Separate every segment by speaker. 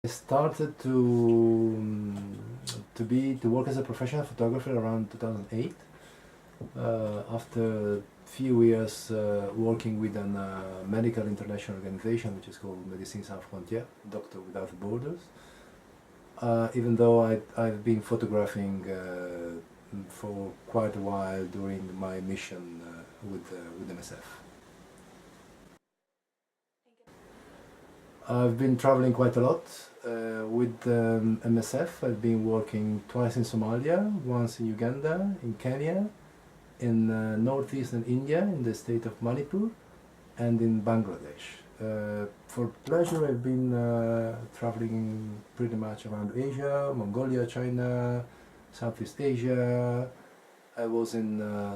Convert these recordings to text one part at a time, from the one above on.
Speaker 1: I started to work as a professional photographer around 2008. After a few years working with a medical international organization which is called Médecins Sans Frontières, Doctor Without Borders. Even though I've been photographing for quite a while during my mission with MSF. I've been traveling quite a lot with MSF. I've been working twice in Somalia, once in Uganda, in Kenya, in northeastern India, in the state of Manipur, and in Bangladesh. For pleasure, I've been traveling pretty much around Asia, Mongolia, China, Southeast Asia. I was in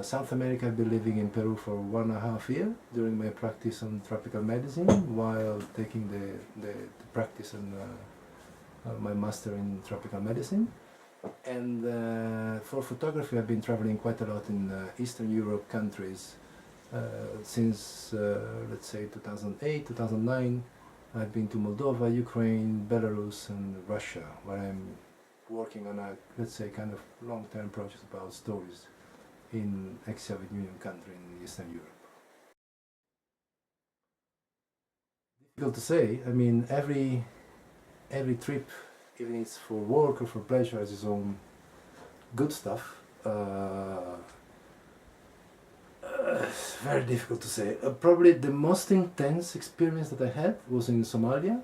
Speaker 1: South America. I've been living in Peru for 1.5 years during my practice on tropical medicine while taking the practice and my master in tropical medicine. And for photography, I've been traveling quite a lot in Eastern Europe countries since, let's say, 2008, 2009. I've been to Moldova, Ukraine, Belarus, and Russia, where I'm working on a, let's say, kind of long-term project about stories in ex-Soviet Union country in Eastern Europe. Difficult to say. I mean, every trip, even if it's for work or for pleasure, has its own good stuff. It's very difficult to say. Probably the most intense experience that I had was in Somalia,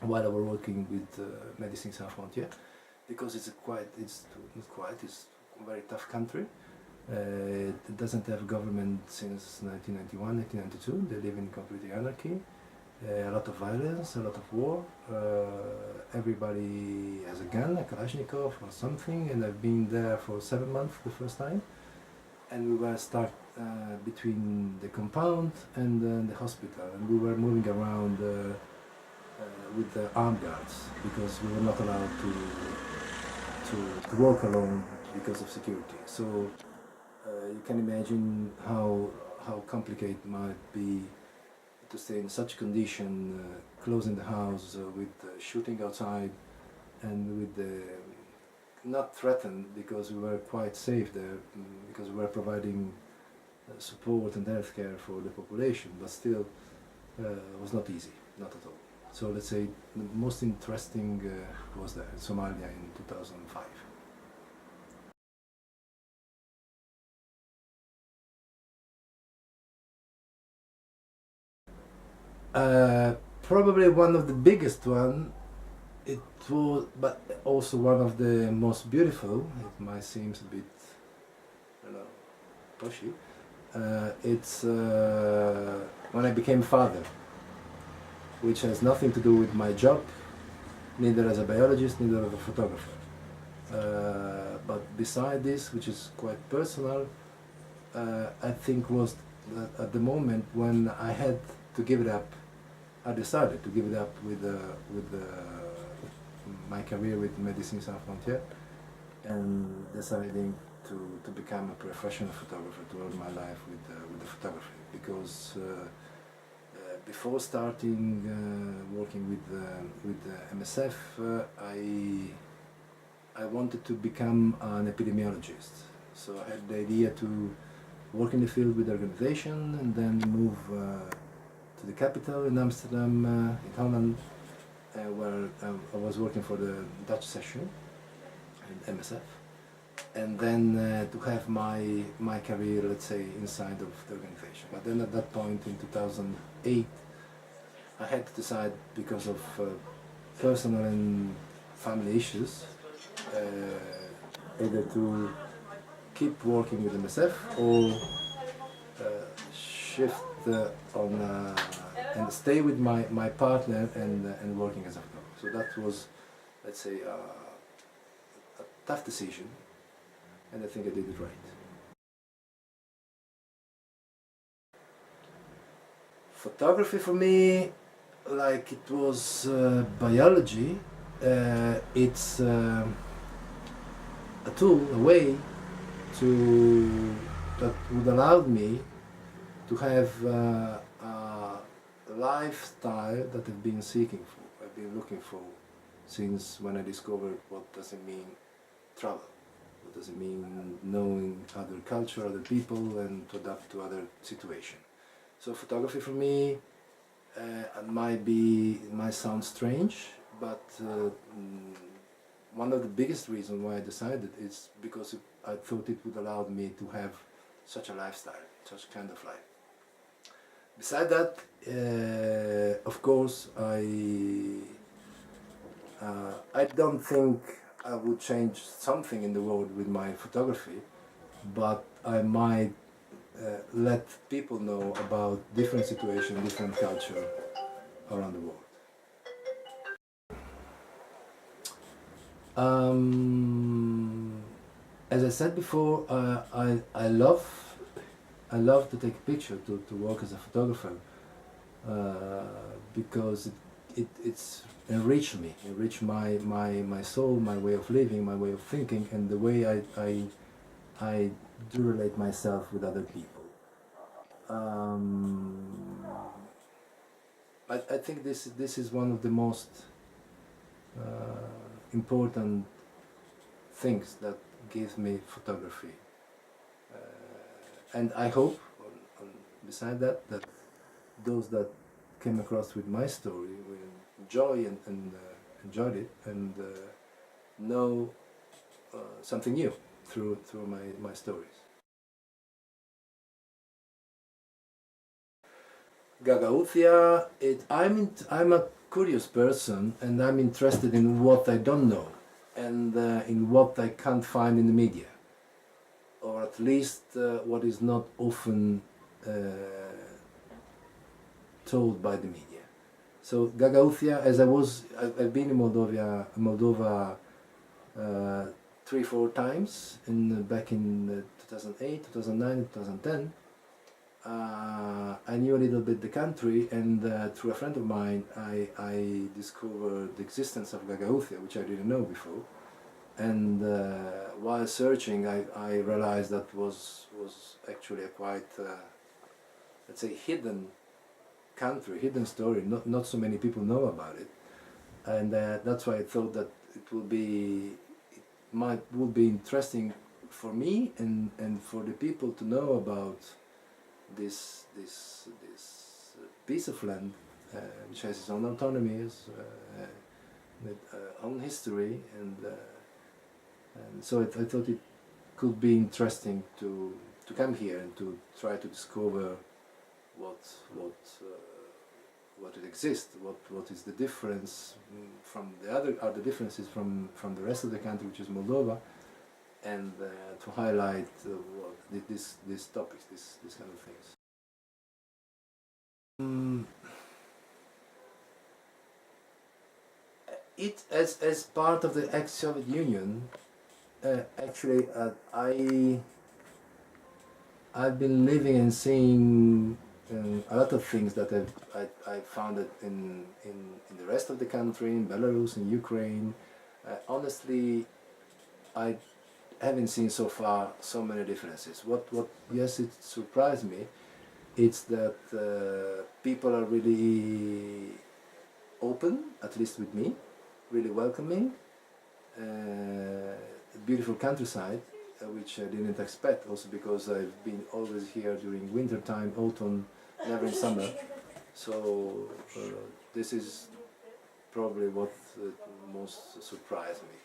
Speaker 1: while I was working with Médecins Sans Frontières, because it's a very tough country. It doesn't have government since 1991, 1992. They live in complete anarchy. A lot of violence, a lot of war. Everybody has a gun, a Kalashnikov or something, and I've been there for 7 months the first time. And we were stuck between the compound and the hospital, and we were moving around with the armed guards because we were not allowed to walk alone because of security. So you can imagine how complicated it might be to stay in such condition, closing the house with shooting outside, and with the not threatened because we were quite safe there, because we were providing support and healthcare for the population, but still it was not easy, not at all. So let's say the most interesting was there in Somalia in 2005. Probably one of the biggest one. It was, but also one of the most beautiful. It might seem a bit, pushy. It's when I became father, which has nothing to do with my job, neither as a biologist, neither as a photographer. But beside this, which is quite personal, I think was that at the moment when I had to give it up, I decided to give it up with my career with Médecins Sans Frontières, and deciding to become a professional photographer, to earn my life with the photography. Because before starting working with MSF, I wanted to become an epidemiologist. So I had the idea to work in the field with the organization and then move to the capital in Amsterdam, in Holland, where I was working for the Dutch session in MSF, and then to have my career, let's say, inside of the organization. But then at that point in 2008, I had to decide, because of personal and family issues, either to keep working with MSF or shift on and stay with my partner and working as a photographer. So that was, let's say, a tough decision, and I think I did it right. Photography for me, like it was biology, it's a tool, a way that would allow me to have a lifestyle that I've been seeking for, I've been looking for since when I discovered what does it mean travel, what does it mean knowing other culture, other people, and to adapt to other situations. So photography for me might sound strange, but one of the biggest reasons why I decided is because I thought it would allow me to have such a lifestyle, such kind of life. Beside that, of course, I don't think I would change something in the world with my photography, but I might let people know about different situations, different culture around the world. As I said before, I love to take a picture, to work as a photographer, because it's enriched me, enriched my soul, my way of living, my way of thinking, and the way I do relate myself with other people. I think this is one of the most important things that gives me photography. And I hope, beside that, that those that came across with my story will enjoy and enjoyed it and know something new through my stories. Gagauthia, I'm a curious person, and I'm interested in what I don't know and in what I can't find in the media, or at least what is not often told by the media. So Gagauthia, I've been in Moldova 3-4 times back in 2008, 2009, 2010. I knew a little bit the country, and through a friend of mine I discovered the existence of Gagauthia, which I didn't know before. And while searching, I realized that was actually a quite, let's say, hidden country, hidden story. Not so many people know about it, and that's why I thought that would be interesting for me and for the people to know about this piece of land, which has its own autonomy, its own history, and so I thought it could be interesting to come here and to try to discover what it exists, what is the difference from the other differences from the rest of the country, which is Moldova, and to highlight these topics, these kind of things. It as part of the ex-Soviet Union, actually, I've been living and seeing a lot of things that I found it in the rest of the country, in Belarus, in Ukraine. Honestly, I haven't seen so far so many differences. What yes, it surprised me. It's that people are really open, at least with me, really welcoming. Beautiful countryside, which I didn't expect, also because I've been always here during winter time, autumn, never in summer. So this is probably what most surprised me.